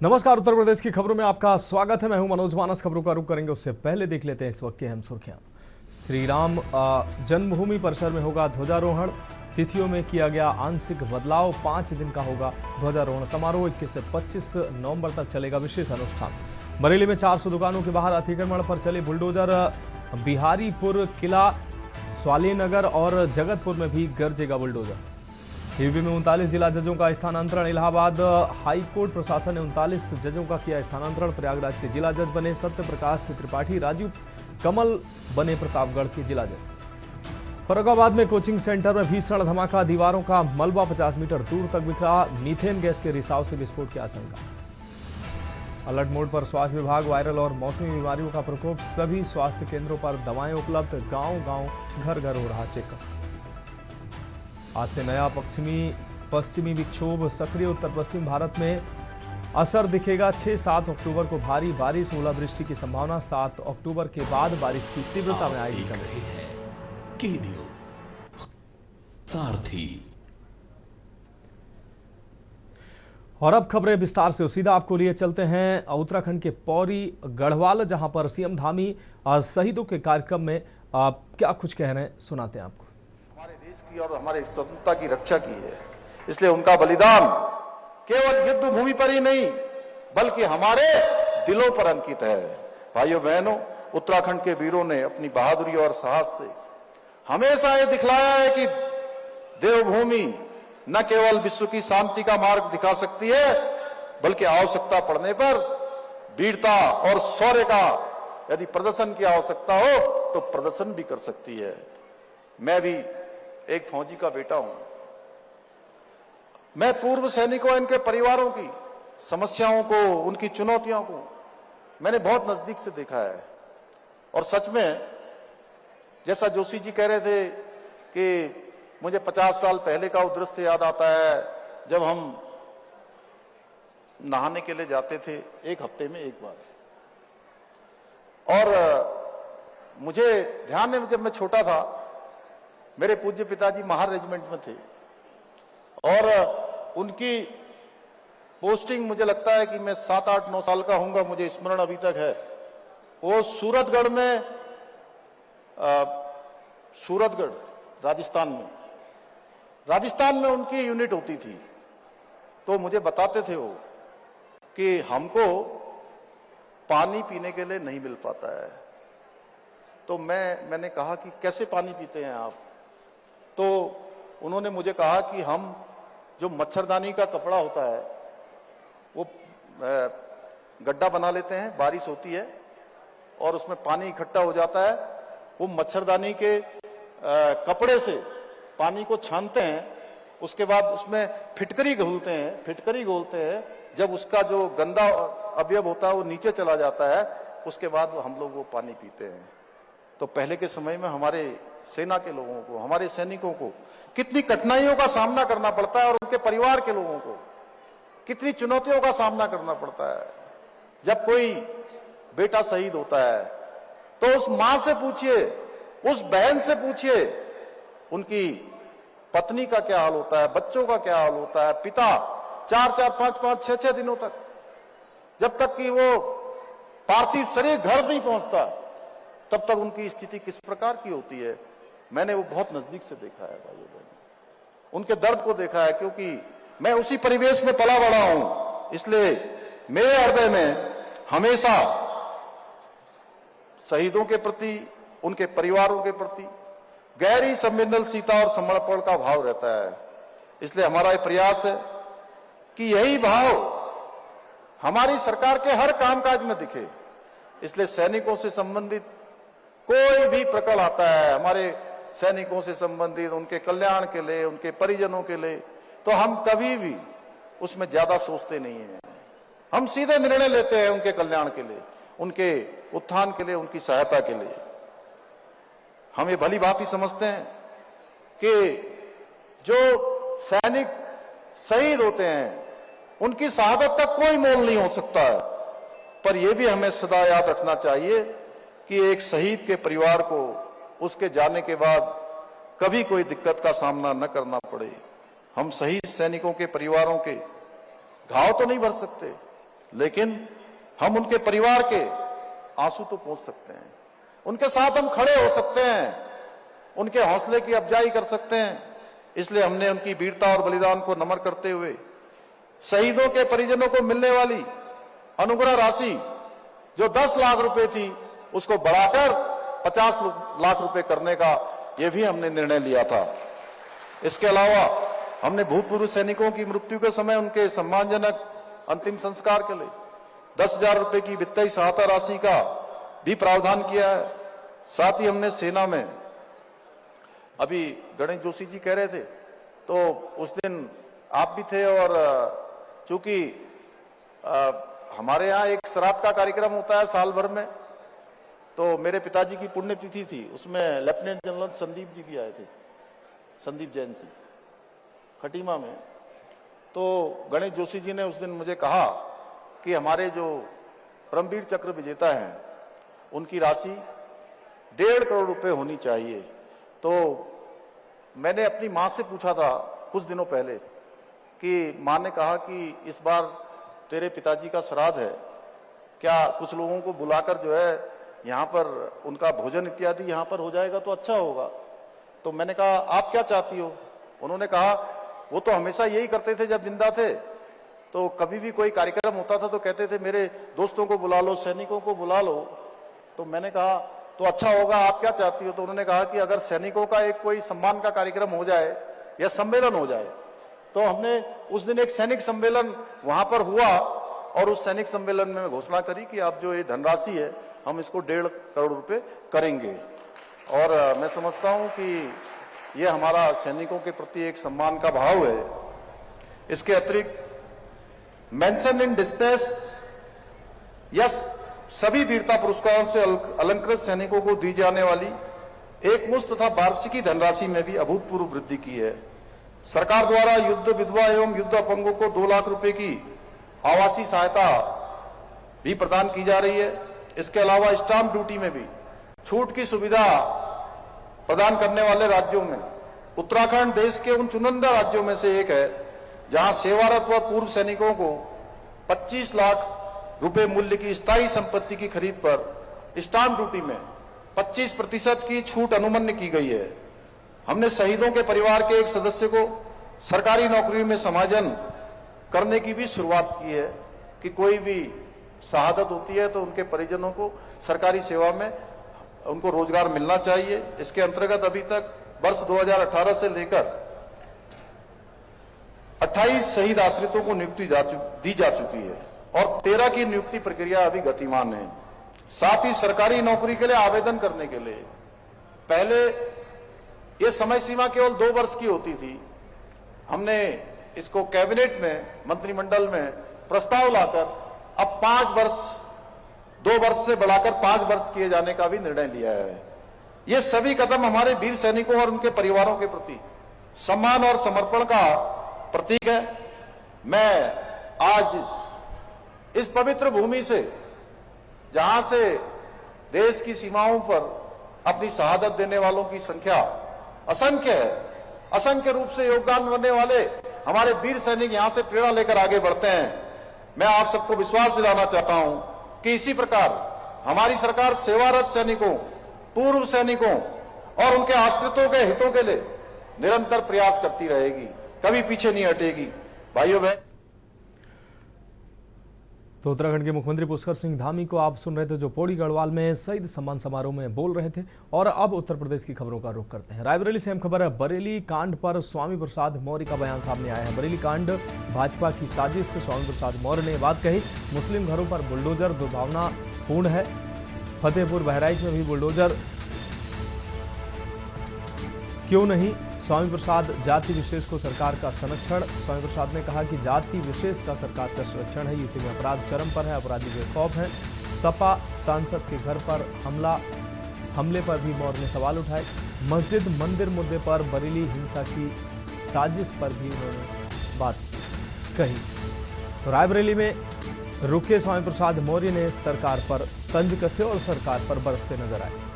नमस्कार, उत्तर प्रदेश की खबरों में आपका स्वागत है। मैं हूं मनोज मानस। खबरों का रुख करेंगे उससे पहले देख लेते हैं इस वक्त की अहम सुर्खियां। श्री राम जन्मभूमि परिसर में होगा ध्वजारोहण। तिथियों में किया गया आंशिक बदलाव। 5 दिन का होगा ध्वजारोहण समारोह। 21 से 25 नवंबर तक चलेगा विशेष अनुष्ठान। बरेली में 400 दुकानों के बाहर अतिक्रमण पर चले बुलडोजर। बिहारीपुर, किला, स्वालीनगर और जगतपुर में भी गरजेगा बुलडोजर। यूपी में 39 जिला जजों का स्थानांतरण। इलाहाबाद हाईकोर्ट प्रशासन ने 39 जजों का किया स्थानांतरण। प्रयागराज के जिला जज बने सत्य प्रकाश त्रिपाठी। राजीव कमल बने प्रतापगढ़ के जिला जज। फर्रुखाबाद में कोचिंग सेंटर में भीषण धमाका। दीवारों का मलबा 50 मीटर दूर तक बिखरा। मीथेन गैस के रिसाव से विस्फोट की आशंका। अलर्ट मोड पर स्वास्थ्य विभाग। वायरल और मौसमी बीमारियों का प्रकोप। सभी स्वास्थ्य केंद्रों पर दवाएं उपलब्ध। गांव-गांव, घर-घर हो रहा चेकअप। आज से नया पश्चिमी विक्षोभ सक्रिय। उत्तर पश्चिम भारत में असर दिखेगा। 6-7 अक्टूबर को भारी बारिश, ओलावृष्टि की संभावना। 7 अक्टूबर के बाद बारिश की तीव्रता में आएगी कमी। सारथी। और अब खबरें विस्तार से। सीधा आपको लिए चलते हैं उत्तराखंड के पौड़ी गढ़वाल, जहां पर सीएम धामी शहीदों के कार्यक्रम में क्या कुछ कह रहे हैं, सुनाते हैं आपको। हमारे देश की और हमारे स्वतंत्रता की रक्षा की है, इसलिए उनका बलिदान केवल युद्ध भूमि पर ही नहीं बल्कि हमारे दिलों पर अंकित है। भाइयों बहनों, उत्तराखंड के वीरों ने अपनी बहादुरी और साहस से हमेशा ये दिखलाया है कि देवभूमि न केवल विश्व की शांति का मार्ग दिखा सकती है बल्कि आवश्यकता पड़ने पर वीरता और शौर्य का यदि प्रदर्शन की आवश्यकता हो तो प्रदर्शन भी कर सकती है। मैं भी एक फौजी का बेटा हूं। मैं पूर्व सैनिकों, इनके परिवारों की समस्याओं को, उनकी चुनौतियों को मैंने बहुत नजदीक से देखा है। और सच में जैसा जोशी जी कह रहे थे कि मुझे 50 साल पहले का वो दृश्य याद आता है जब हम नहाने के लिए जाते थे 1 हफ्ते में एक बार। और मुझे ध्यान है, जब मैं छोटा था मेरे पूज्य पिताजी महार रेजिमेंट में थे और उनकी पोस्टिंग मुझे लगता है कि मैं 7, 8, 9 साल का होऊंगा, मुझे स्मरण अभी तक है। वो सूरतगढ़ में, सूरतगढ़ राजस्थान में उनकी यूनिट होती थी। तो मुझे बताते थे वो कि हमको पानी पीने के लिए नहीं मिल पाता है। तो मैंने कहा कि कैसे पानी पीते हैं आप? तो उन्होंने मुझे कहा कि हम जो मच्छरदानी का कपड़ा होता है वो गड्ढा बना लेते हैं, बारिश होती है और उसमें पानी इकट्ठा हो जाता है। वो मच्छरदानी के कपड़े से पानी को छानते हैं, उसके बाद उसमें फिटकरी घोलते हैं। जब उसका जो गंदा अवयव होता है वो नीचे चला जाता है, उसके बाद हम लोग वो पानी पीते हैं। तो पहले के समय में हमारे सेना के लोगों को, हमारे सैनिकों को कितनी कठिनाइयों का सामना करना पड़ता है और उनके परिवार के लोगों को कितनी चुनौतियों का सामना करना पड़ता है। जब कोई बेटा शहीद होता है तो उस मां से पूछिए, उस बहन से पूछिए, उनकी पत्नी का क्या हाल होता है, बच्चों का क्या हाल होता है। पिता 4-4, 5-5, 6-6 दिनों तक, जब तक कि वो पार्थिव शरीर घर नहीं पहुंचता, तब तक उनकी स्थिति किस प्रकार की होती है। मैंने वो बहुत नजदीक से देखा है भाइयों बहनों, उनके दर्द को देखा है, क्योंकि मैं उसी परिवेश में पला बड़ा हूं। इसलिए मेरे हृदय में हमेशा शहीदों के प्रति, उनके परिवारों के प्रति गहरी संवेदनशीलता और समर्पण का भाव रहता है। इसलिए हमारा ये प्रयास है कि यही भाव हमारी सरकार के हर कामकाज में दिखे। इसलिए सैनिकों से संबंधित कोई भी प्रकरण आता है, हमारे सैनिकों से संबंधित, उनके कल्याण के लिए, उनके परिजनों के लिए, तो हम कभी भी उसमें ज्यादा सोचते नहीं हैं। हम सीधे निर्णय लेते हैं उनके कल्याण के लिए, उनके उत्थान के लिए, उनकी सहायता के लिए। हम ये भली भांति समझते हैं कि जो सैनिक शहीद होते हैं उनकी शहादत का कोई मोल नहीं हो सकता है। पर यह भी हमें सदा याद रखना चाहिए कि एक शहीद के परिवार को उसके जाने के बाद कभी कोई दिक्कत का सामना न करना पड़े। हम शहीद सैनिकों के परिवारों के घाव तो नहीं भर सकते, लेकिन हम उनके परिवार के आंसू तो पोंछ सकते हैं, उनके साथ हम खड़े हो सकते हैं, उनके हौसले की अफजाई कर सकते हैं। इसलिए हमने उनकी वीरता और बलिदान को नमन करते हुए शहीदों के परिजनों को मिलने वाली अनुग्रह राशि जो 10 लाख रुपए थी उसको बढ़ाकर 50 लाख रुपए करने का यह भी हमने निर्णय लिया था। इसके अलावा हमने भूतपूर्व सैनिकों की मृत्यु के समय उनके सम्मानजनक अंतिम संस्कार के लिए 10,000 रुपए की वित्तीय सहायता राशि का भी प्रावधान किया है। साथ ही हमने सेना में, अभी गणेश जोशी जी कह रहे थे तो उस दिन आप भी थे, और चूंकि हमारे यहाँ एक श्राद्ध का कार्यक्रम होता है साल भर में, तो मेरे पिताजी की पुण्यतिथि थी, उसमें लेफ्टिनेंट जनरल संदीप जी भी आए थे, संदीप जैन सिंह खटीमा में। तो गणेश जोशी जी ने उस दिन मुझे कहा कि हमारे जो परमवीर चक्र विजेता हैं उनकी राशि 1.5 करोड़ रुपए होनी चाहिए। तो मैंने अपनी मां से पूछा था कुछ दिनों पहले कि मां ने कहा कि इस बार तेरे पिताजी का श्राद्ध है, क्या कुछ लोगों को बुलाकर जो है यहाँ पर उनका भोजन इत्यादि यहाँ पर हो जाएगा तो अच्छा होगा। तो मैंने कहा आप क्या चाहती हो? उन्होंने कहा वो तो हमेशा यही करते थे जब जिंदा थे, तो कभी भी कोई कार्यक्रम होता था तो कहते थे मेरे दोस्तों को बुला लो, सैनिकों को बुला लो। तो मैंने कहा तो अच्छा होगा, आप क्या चाहती हो? तो उन्होंने कहा कि अगर सैनिकों का एक कोई सम्मान का कार्यक्रम हो जाए या सम्मेलन हो जाए। तो हमने उस दिन एक सैनिक सम्मेलन वहां पर हुआ और उस सैनिक सम्मेलन में घोषणा करी कि आप जो ये धनराशि है हम इसको 1.5 करोड़ रुपए करेंगे। और मैं समझता हूं कि ये हमारा सैनिकों के प्रति एक सम्मान का भाव है। इसके अतिरिक्त मेंशन इन डिस्पेस यस सभी वीरता पुरस्कारों से अलंकृत सैनिकों को दी जाने वाली एक मुश्त तथा वार्षिकी धनराशि में भी अभूतपूर्व वृद्धि की है। सरकार द्वारा युद्ध विधवा एवं युद्ध अपंगों को 2 लाख रुपए की आवासीय सहायता भी प्रदान की जा रही है। इसके अलावा स्टाम्प ड्यूटी में भी छूट की सुविधा प्रदान करने वाले राज्यों में उत्तराखंड देश के उन चुनिंदा राज्यों में से एक है जहां सेवारत व पूर्व सैनिकों को 25 लाख रुपए मूल्य की स्थायी संपत्ति की खरीद पर स्टाम्प ड्यूटी में 25% की छूट अनुमन्य की गई है। हमने शहीदों के परिवार के एक सदस्य को सरकारी नौकरी में समायोजन करने की भी शुरुआत की है कि कोई भी शहादत होती है तो उनके परिजनों को सरकारी सेवा में उनको रोजगार मिलना चाहिए। इसके अंतर्गत अभी तक वर्ष 2018 से लेकर 28 शहीद आश्रितों को नियुक्ति दी जा चुकी है और 13 की नियुक्ति प्रक्रिया अभी गतिमान है। साथ ही सरकारी नौकरी के लिए आवेदन करने के लिए पहले ये समय सीमा केवल 2 वर्ष की होती थी। हमने इसको कैबिनेट में, मंत्रिमंडल में प्रस्ताव लाकर अब 5 वर्ष, 2 वर्ष से बढ़ाकर 5 वर्ष किए जाने का भी निर्णय लिया है। ये सभी कदम हमारे वीर सैनिकों और उनके परिवारों के प्रति सम्मान और समर्पण का प्रतीक है। मैं आज इस पवित्र भूमि से, जहां से देश की सीमाओं पर अपनी शहादत देने वालों की संख्या असंख्य है, असंख्य रूप से योगदान करने वाले हमारे वीर सैनिक यहां से प्रेरणा लेकर आगे बढ़ते हैं। मैं आप सबको विश्वास दिलाना चाहता हूं कि इसी प्रकार हमारी सरकार सेवारत सैनिकों, पूर्व सैनिकों और उनके आश्रितों के हितों के लिए निरंतर प्रयास करती रहेगी, कभी पीछे नहीं हटेगी। भाइयों बहन, तो उत्तराखंड के मुख्यमंत्री पुष्कर सिंह धामी को आप सुन रहे थे, जो पौड़ी गढ़वाल में शहीद सम्मान समारोह में बोल रहे थे। और अब उत्तर प्रदेश की खबरों का रुख करते हैं। रायबरेली से अहम खबर है। बरेली कांड पर स्वामी प्रसाद मौर्य का बयान सामने आया है। बरेली कांड भाजपा की साजिश से स्वामी प्रसाद मौर्य ने बात कही। मुस्लिम घरों पर बुलडोजर दुर्भावनापूर्ण है। फतेहपुर बहराइच में भी बुलडोजर क्यों नहीं? स्वामी प्रसाद जाति विशेष को सरकार का संरक्षण। स्वामी प्रसाद ने कहा कि जाति विशेष का सरकार का संरक्षण है। यूपी में अपराध चरम पर है, अपराधी बेखौफ हैं। सपा सांसद के घर पर हमले पर भी मौर्य ने सवाल उठाए। मस्जिद मंदिर मुद्दे पर बरेली हिंसा की साजिश पर भी उन्होंने बात कही। तो रायबरेली में रुके स्वामी प्रसाद मौर्य ने सरकार पर तंज कसे और सरकार पर बरसते नजर आए।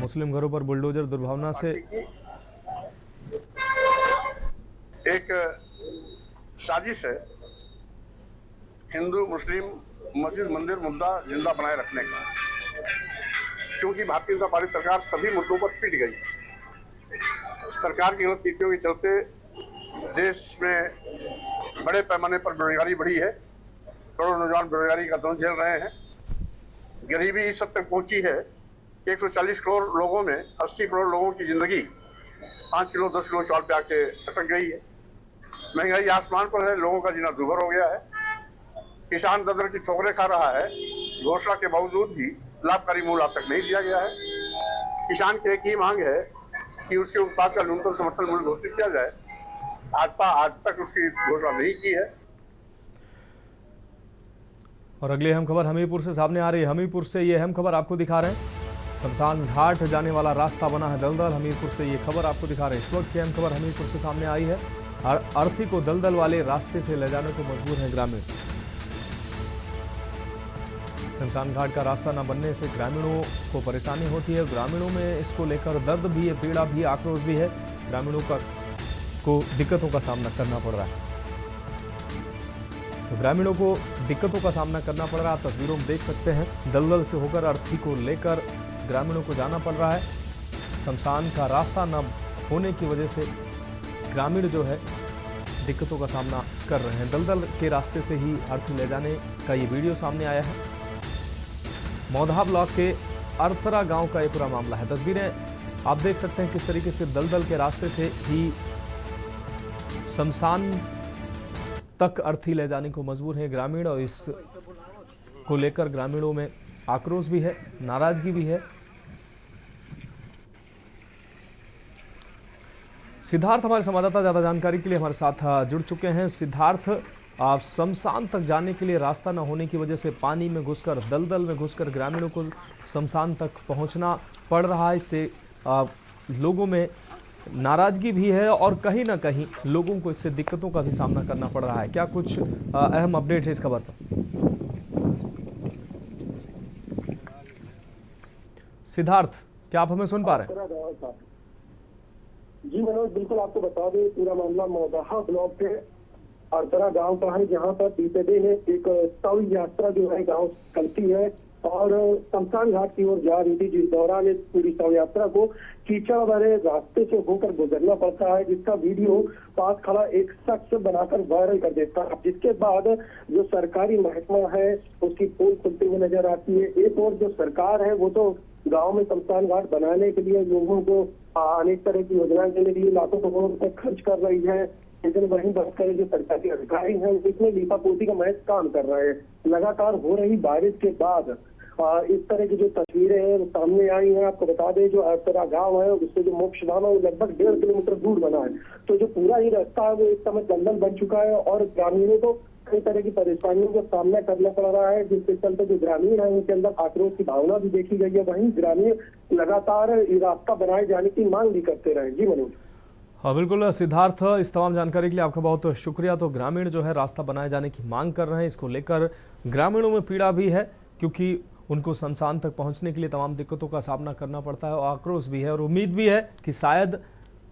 मुस्लिम घरों पर बुलडोजर दुर्भावना से एक साजिश है हिंदू मुस्लिम मस्जिद मंदिर मुद्दा जिंदा बनाए रखने का। क्योंकि भारतीय जनता पार्टी सरकार सभी मुद्दों पर पिट गई। सरकार की गलत नीतियों के चलते देश में बड़े पैमाने पर बेरोजगारी बढ़ी है। करोड़ों नौजवान बेरोजगारी का दंश झेल रहे हैं। गरीबी इस हद तक पहुंची है कि 140 करोड़ लोगों में 80 करोड़ लोगों की जिंदगी 5 किलो 10 किलो चावल पे आके अटक गई है। महंगाई आसमान पर है, लोगों का जीना दूभर हो गया है। किसान दर की ठोकरें खा रहा है। घोषणा के बावजूद भी लाभकारी मूल्य आज तक नहीं दिया गया है। किसान की एक ही मांग है कि उसके उत्पाद का न्यूनतम समर्थन मूल्य घोषित किया जाए। आज तक उसकी घोषणा नहीं की है। और अगली अहम खबर हमीरपुर से सामने आ रही है। हमीरपुर से ये अहम खबर आपको दिखा रहे हैं। शमशान घाट जाने वाला रास्ता बना है दलदल। हमीरपुर से ये खबर आपको दिखा रहे हैं। इस वक्त की अहम खबर हमीरपुर से सामने आई है। अर्थी को दलदल वाले रास्ते से ले जाने को मजबूर है ग्रामीण। शमशान घाट का रास्ता न बनने से ग्रामीणों को परेशानी होती है। ग्रामीणों में इसको लेकर दर्द भी है, पीड़ा भी, आक्रोश भी है। ग्रामीणों को दिक्कतों का सामना करना पड़ रहा है। तो ग्रामीणों को दिक्कतों का सामना करना पड़ रहा है। तस्वीरों में देख सकते हैं दलदल से होकर अर्थी को लेकर ग्रामीणों को जाना पड़ रहा है। शमशान का रास्ता न होने की वजह से ग्रामीण जो है दिक्कतों का सामना कर रहे हैं। दलदल के रास्ते से ही अर्थी ले जाने का ये वीडियो सामने आया है। मौधा ब्लॉक के अर्थरा गांव का ये पूरा मामला है। तस्वीरें आप देख सकते हैं किस तरीके से दलदल के रास्ते से ही शमशान तक अर्थी ले जाने को मजबूर है ग्रामीण। और इस को लेकर ग्रामीणों में आक्रोश भी है, नाराजगी भी है। सिद्धार्थ हमारे संवाददाता ज्यादा जानकारी के लिए हमारे साथ जुड़ चुके हैं। सिद्धार्थ, आप शमशान तक जाने के लिए रास्ता न होने की वजह से पानी में घुसकर, दलदल में घुसकर ग्रामीणों को शमशान तक पहुंचना पड़ रहा है। इससे लोगों में नाराजगी भी है और कहीं ना कहीं लोगों को इससे दिक्कतों का भी सामना करना पड़ रहा है। क्या कुछ अहम अपडेट है इस खबर पर? सिद्धार्थ, क्या आप हमें सुन पा रहे हैं? जी मनोज, बिल्कुल आपको बता दें पूरा मामला मौदाहा ब्लॉक के अर्थरा गांव का है, जहां पर बीते दिन एक शव यात्रा जो है गांव चलती है और शमशान घाट की ओर जा रही थी, जिस दौरान इस पूरी शव यात्रा को कीचड़ भरे रास्ते से होकर गुजरना पड़ता है, जिसका वीडियो पास खड़ा एक शख्स बनाकर वायरल कर देता है। जिसके बाद जो सरकारी महकमा है उसकी पोल खुलती हुई नजर आती है। एक और जो सरकार है वो तो गांव में शमशान घाट बनाने के लिए लोगों को अनेक तरह की योजनाएं देने के लिए लाखों करोड़ रुपए खर्च कर रही है, लेकिन वहीं बात करें जो सरकारी अधिकारी हैं इसमें लीपापोती का महज काम कर रहे हैं। लगातार हो रही बारिश के बाद इस तरह की जो तस्वीरें हैं सामने आई हैं। आपको बता दें जो अर्थरा गांव है उससे जो मोक्ष धाम है वो लगभग 1.5 किलोमीटर दूर बना है। तो जो पूरा ही रास्ता है वो इस समय दलदल बन चुका है और ग्रामीणों को कई तरह की परेशानियों का सामना करना पड़ रहा है, जिसके चलते जो ग्रामीण है उनके अंदर आक्रोश की भावना भी देखी गई है। वहीं ग्रामीण लगातार रास्ता बनाए जाने की मांग भी करते रहे। जी मनोज। हाँ बिल्कुल सिद्धार्थ, इस तमाम जानकारी के लिए आपका बहुत शुक्रिया। तो ग्रामीण जो है रास्ता बनाए जाने की मांग कर रहे हैं। इसको लेकर ग्रामीणों में पीड़ा भी है क्योंकि उनको शमशान तक पहुंचने के लिए तमाम दिक्कतों का सामना करना पड़ता है और आक्रोश भी है और उम्मीद भी है कि शायद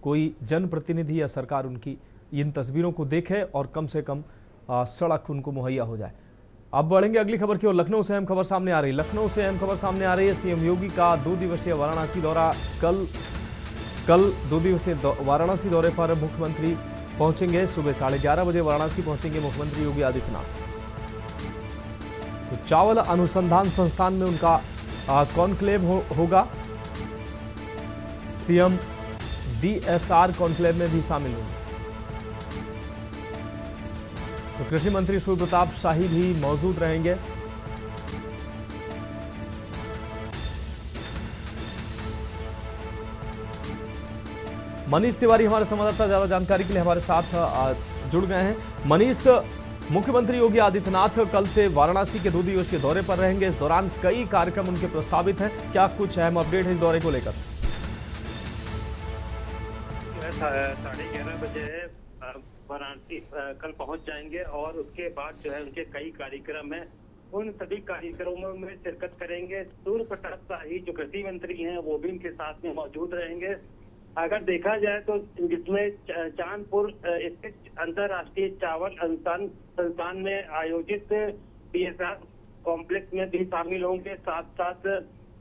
कोई जनप्रतिनिधि या सरकार उनकी इन तस्वीरों को देखे और कम से कम सड़क उनको मुहैया हो जाए। अब बढ़ेंगे अगली खबर की ओर। लखनऊ से अहम खबर सामने आ रही है। लखनऊ से अहम खबर सामने आ रही है। सीएम योगी का 2 दिवसीय वाराणसी दौरा। कल 2 दिवसीय वाराणसी दौरे पर मुख्यमंत्री पहुंचेंगे। सुबह 11:30 बजे वाराणसी पहुंचेंगे मुख्यमंत्री योगी आदित्यनाथ। तो चावल अनुसंधान संस्थान में उनका कॉन्क्लेव होगा। सीएम डीएसआर कॉन्क्लेव में भी शामिल होंगे। तो कृषि मंत्री सूर्य प्रताप शाही भी मौजूद रहेंगे। मनीष तिवारी हमारे संवाददाता ज्यादा जानकारी के लिए हमारे साथ जुड़ गए हैं। मनीष, मुख्यमंत्री योगी आदित्यनाथ कल से वाराणसी के 2 दिवसीय दौरे पर रहेंगे। इस दौरान कई कार्यक्रम उनके प्रस्तावित हैं। क्या कुछ अहम अपडेट है इस दौरे को लेकर? 11:30 बजे वाराणसी कल पहुंच जाएंगे और उसके बाद जो है उनके कई कार्यक्रम हैं। उन सभी कार्यक्रमों में शिरकत करेंगे। सूर्य प्रताप शाही जो कृषि मंत्री हैं वो भी इनके साथ में मौजूद रहेंगे। अगर देखा जाए तो जिसमें चांदपुर स्थित अंतर्राष्ट्रीय चावल अनुसंधान संस्थान में आयोजित PSR कॉम्प्लेक्स में भी शामिल होंगे। साथ साथ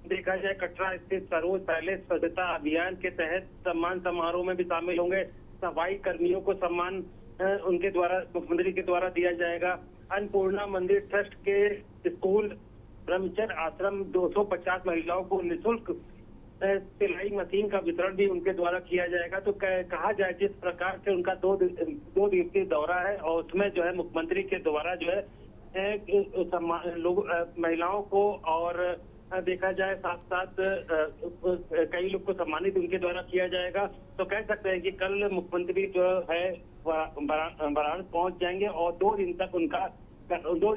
देखा जाए कटरा स्थित सरोज पैलेस स्वच्छता अभियान के तहत सम्मान समारोह में भी शामिल होंगे। सफाई कर्मियों को सम्मान उनके द्वारा मुख्यमंत्री के द्वारा दिया जाएगा। अन्नपूर्णा मंदिर ट्रस्ट के स्कूल ब्रह्मचर्य आश्रम 250 महिलाओं को निःशुल्क सिलाई मशीन का वितरण भी उनके द्वारा किया जाएगा। तो कहा जाए जिस प्रकार से उनका 2 दिवसीय दौरा है और उसमें जो है मुख्यमंत्री के द्वारा जो है लोग महिलाओं को और देखा जाए साथ साथ कई लोग को सम्मानित उनके द्वारा किया जाएगा। तो कह सकते हैं कि कल मुख्यमंत्री जो है वाराणसी पहुंच जाएंगे और 2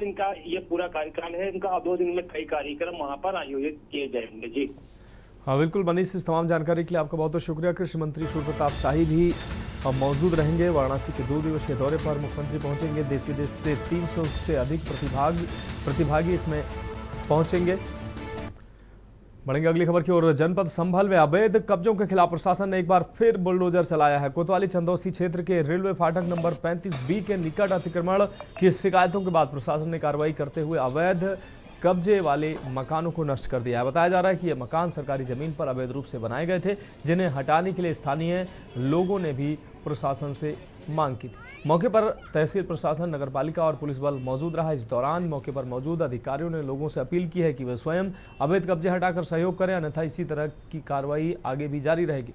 दिन का ये पूरा कार्यकाल है इनका और 2 दिन में कई कार्यक्रम वहां पर आयोजित किए जाएंगे। जी हाँ बिल्कुल मनीष, इस तमाम जानकारी के लिए आपका बहुत बहुत शुक्रिया। कृषि मंत्री सूर्य प्रताप शाही भी मौजूद रहेंगे। वाराणसी के 2 दिवसीय दौरे पर मुख्यमंत्री पहुंचेंगे। देश विदेश से 300 से अधिक प्रतिभागी इसमें पहुंचेंगे। बढ़ेंगे अगली खबर की ओर। जनपद संभल में अवैध कब्जों के खिलाफ प्रशासन ने एक बार फिर बुलडोजर चलाया है। कोतवाली चंदौसी क्षेत्र के रेलवे फाटक नंबर 35B के निकट अतिक्रमण की शिकायतों के बाद प्रशासन ने कार्रवाई करते हुए अवैध कब्जे वाले मकानों को नष्ट कर दिया है। बताया जा रहा है कि ये मकान सरकारी जमीन पर अवैध रूप से बनाए गए थे, जिन्हें हटाने के लिए स्थानीय लोगों ने भी प्रशासन से मांग की थी। मौके पर तहसील प्रशासन, नगरपालिका और पुलिस बल मौजूद रहा। इस दौरान मौके पर मौजूद अधिकारियों ने लोगों से अपील की है कि वे स्वयं अवैध कब्जे हटाकर सहयोग करें, अन्यथा इसी तरह की कार्रवाई आगे भी जारी रहेगी।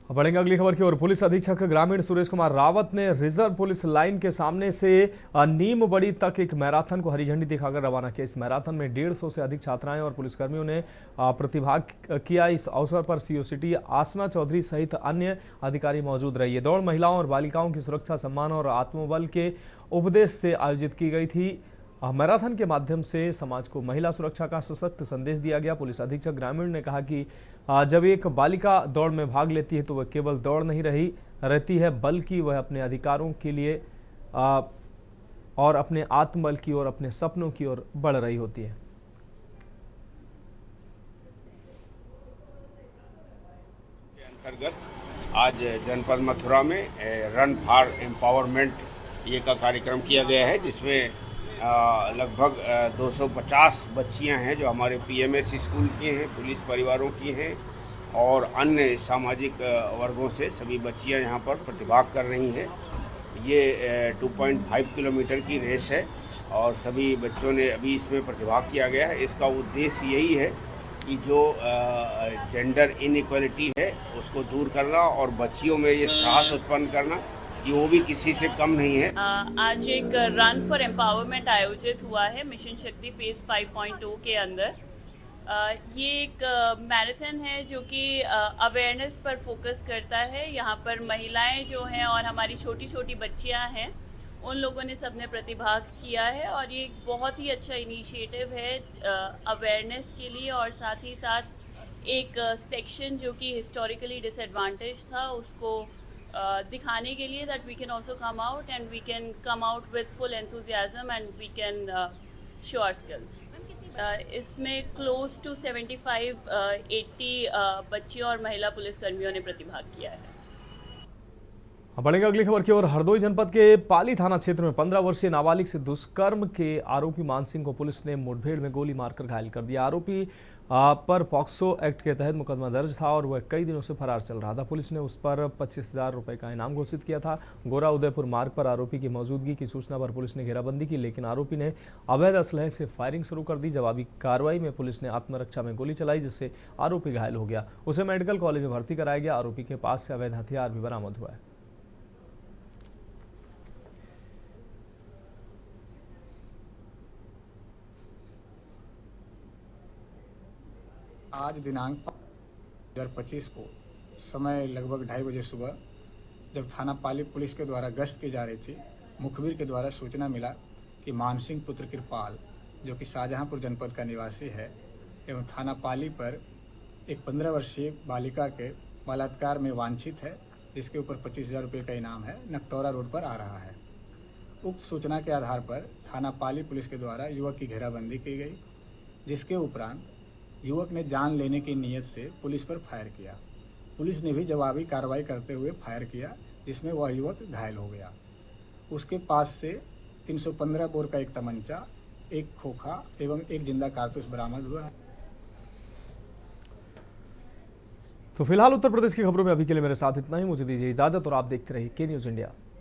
बढ़ेंगे अगली खबर की ओर। पुलिस अधीक्षक ग्रामीण सुरेश कुमार रावत ने रिजर्व पुलिस लाइन के सामने से नीम बड़ी तक एक मैराथन को हरी झंडी दिखाकर रवाना किया। इस मैराथन में 150 से अधिक छात्राएं और पुलिसकर्मियों ने प्रतिभाग किया। इस अवसर पर CO सिटी आसना चौधरी सहित अन्य अधिकारी मौजूद रहे। ये दौड़ महिलाओं और बालिकाओं की सुरक्षा, सम्मान और आत्मबल के उपदेश से आयोजित की गई थी। मैराथन के माध्यम से समाज को महिला सुरक्षा का सशक्त संदेश दिया गया। पुलिस अधीक्षक ग्रामीण ने कहा कि जब एक बालिका दौड़ में भाग लेती है तो वह केवल दौड़ नहीं रहती है, बल्कि वह अपने अधिकारों के लिए और अपने आत्मबल की ओर, अपने सपनों की ओर बढ़ रही होती है। अंतर्गत आज जनपद मथुरा में रन फॉर एम्पावरमेंट ये का कार्यक्रम किया गया है, जिसमें लगभग 250 बच्चियां हैं जो हमारे PMS स्कूल की हैं, पुलिस परिवारों की हैं और अन्य सामाजिक वर्गों से सभी बच्चियां यहां पर प्रतिभाग कर रही हैं। ये 2.5 किलोमीटर की रेस है और सभी बच्चों ने अभी इसमें प्रतिभाग किया गया है। इसका उद्देश्य यही है कि जो जेंडर इनइक्वालिटी है उसको दूर करना और बच्चियों में ये साहस उत्पन्न करना कि वो भी किसी से कम नहीं है। आज एक रन फॉर एम्पावरमेंट आयोजित हुआ है मिशन शक्ति फेज 5.0 के अंदर। ये एक मैराथन है जो कि अवेयरनेस पर फोकस करता है। यहाँ पर महिलाएं जो हैं और हमारी छोटी छोटी बच्चियाँ हैं, उन लोगों ने सबने प्रतिभाग किया है और ये एक बहुत ही अच्छा इनिशिएटिव है अवेयरनेस के लिए और साथ ही साथ एक सेक्शन जो कि हिस्टोरिकली डिसएडवांटेज था उसको दिखाने के लिए that we can also come out and we can come out with full enthusiasm and we can show our skills. इसमें close to 75-80 बच्चियों और महिला पुलिसकर्मियों ने प्रतिभाग किया है। बढ़ेंगे अगली खबर की ओर। हरदोई जनपद के पाली थाना क्षेत्र में 15 वर्षीय नाबालिग से दुष्कर्म के आरोपी मान सिंह को पुलिस ने मुठभेड़ में गोली मारकर घायल कर दिया। आरोपी पर पॉक्सो एक्ट के तहत मुकदमा दर्ज था और वह कई दिनों से फरार चल रहा था। पुलिस ने उस पर 25,000 रुपए का इनाम घोषित किया था। गोरा उदयपुर मार्ग पर आरोपी की मौजूदगी की सूचना पर पुलिस ने घेराबंदी की, लेकिन आरोपी ने अवैध असलहे से फायरिंग शुरू कर दी। जवाबी कार्रवाई में पुलिस ने आत्मरक्षा में गोली चलाई, जिससे आरोपी घायल हो गया। उसे मेडिकल कॉलेज में भर्ती कराया गया। आरोपी के पास से अवैध हथियार भी बरामद हुआ है। आज दिनांक 2025 को समय लगभग 2:30 बजे सुबह जब थाना पाली पुलिस के द्वारा गश्त की जा रही थी, मुखबिर के द्वारा सूचना मिला कि मान सिंह पुत्र कृपाल जो कि शाहजहांपुर जनपद का निवासी है, एवं थाना पाली पर एक 15 वर्षीय बालिका के बलात्कार में वांछित है, जिसके ऊपर 25,000 रुपये का इनाम है, नकटौरा रोड पर आ रहा है। उक्त सूचना के आधार पर थाना पाली पुलिस के द्वारा युवक की घेराबंदी की गई, जिसके उपरांत युवक ने जान लेने की नीयत से पुलिस पर फायर किया। पुलिस ने भी जवाबी कार्रवाई करते हुए फायर किया, जिसमें वह युवक घायल हो गया। उसके पास से 315 बोर का एक तमंचा, एक खोखा एवं एक जिंदा कारतूस बरामद हुआ है। तो फिलहाल उत्तर प्रदेश की खबरों में अभी के लिए मेरे साथ इतना ही। मुझे दीजिए इजाजत और आप देखते रहिए के न्यूज़ इंडिया।